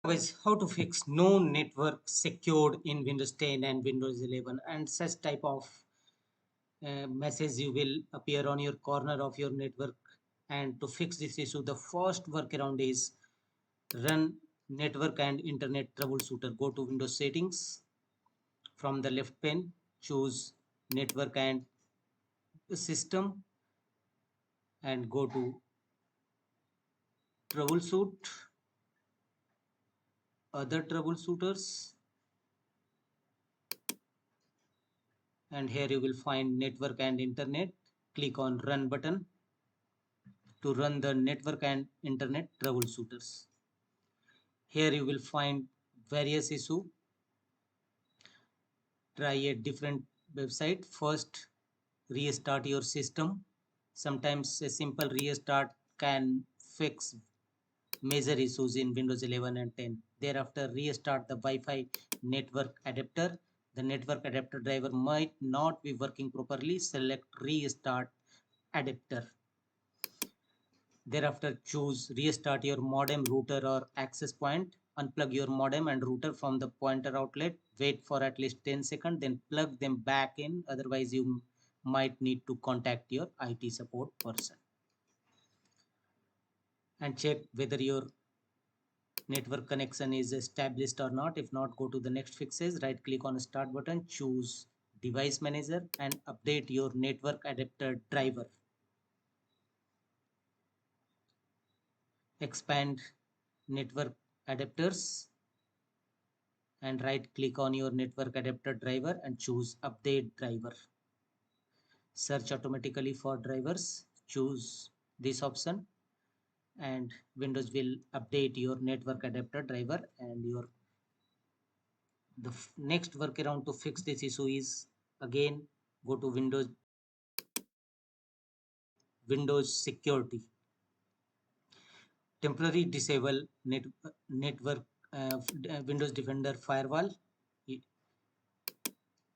Guys, how to fix no network secured in Windows 10 and Windows 11 and such type of message you will appear on your corner of your network. And to fix this issue, the first workaround is run network and internet troubleshooter. Go to Windows settings. From the left pane, choose network and system and go to troubleshoot, other troubleshooters, and here you will find network and internet. Click on run button to run the network and internet troubleshooters. Here you will find various issues. Try a different website. First, restart your system. Sometimes a simple restart can fix major issues in Windows 11 and 10. Thereafter, restart the Wi-Fi network adapter. The network adapter driver might not be working properly. Select restart adapter. Thereafter, choose restart your modem, router or access point. Unplug your modem and router from the pointer outlet. Wait for at least 10 seconds, then plug them back in. Otherwise, you might need to contact your IT support person and check whether your network connection is established or not. If not, go to the next fixes. Right click on start button, choose device manager and update your network adapter driver. Expand network adapters and right click on your network adapter driver and choose update driver. Search automatically for drivers, choose this option and Windows will update your network adapter driver. And your the next workaround to fix this issue is again go to Windows security, temporary disable network Windows Defender firewall.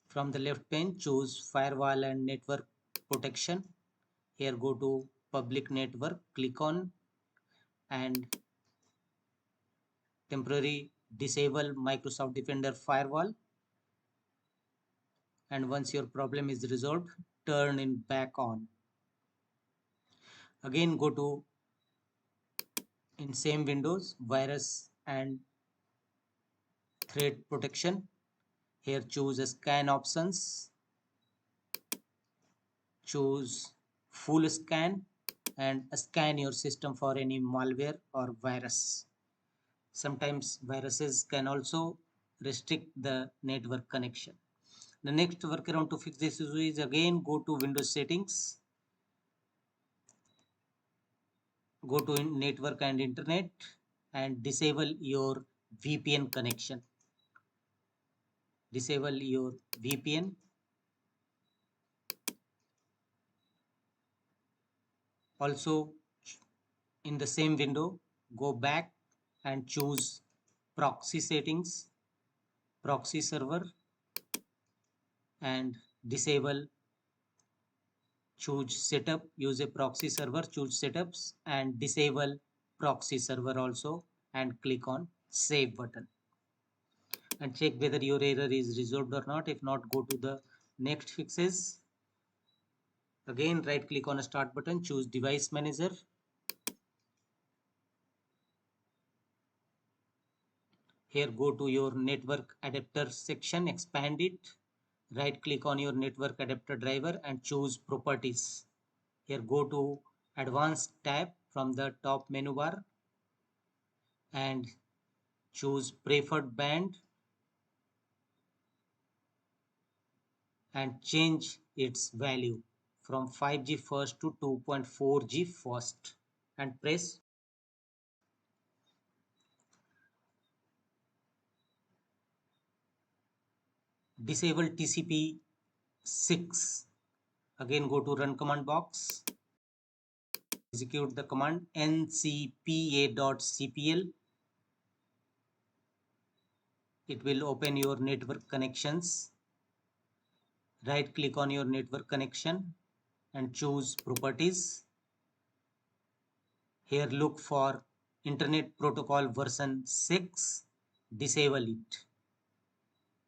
From the left pane, choose firewall and network protection. Here go to public network, click on and temporary disable Microsoft Defender firewall. And once your problem is resolved, turn it back on. Again go to in same Windows virus and threat protection. Here choose scan options, choose full scan and scan your system for any malware or virus. Sometimes viruses can also restrict the network connection. The next workaround to fix this issue is again go to Windows settings, go to network and internet and disable your VPN connection. Disable your VPN. Also in the same window, go back and choose proxy settings, proxy server and disable, choose setup, use a proxy server, choose setups and disable proxy server also and click on save button and check whether your error is resolved or not. If not, go to the next fixes. Again right click on a start button, choose device manager. Here go to your network adapter section, expand it, right click on your network adapter driver and choose properties. Here go to advanced tab from the top menu bar and choose preferred band and change its value from 5G first to 2.4G first and press. Disable TCP 6. Again go to run command box, execute the command ncpa.cpl. It will open your network connections. Right click on your network connection and choose properties. Here look for Internet Protocol version 6, disable it.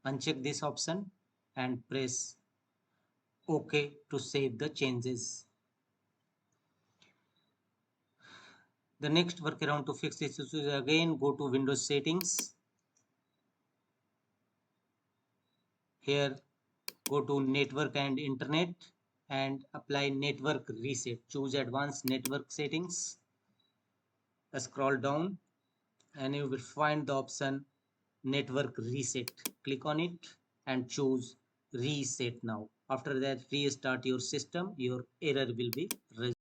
Uncheck this option and press OK to save the changes. The next workaround to fix this issue is again go to Windows settings. Here go to network and internet and apply network reset. Choose advanced network settings. Scroll down and you will find the option network reset. Click on it and choose reset now. After that, restart your system. Your error will be resolved.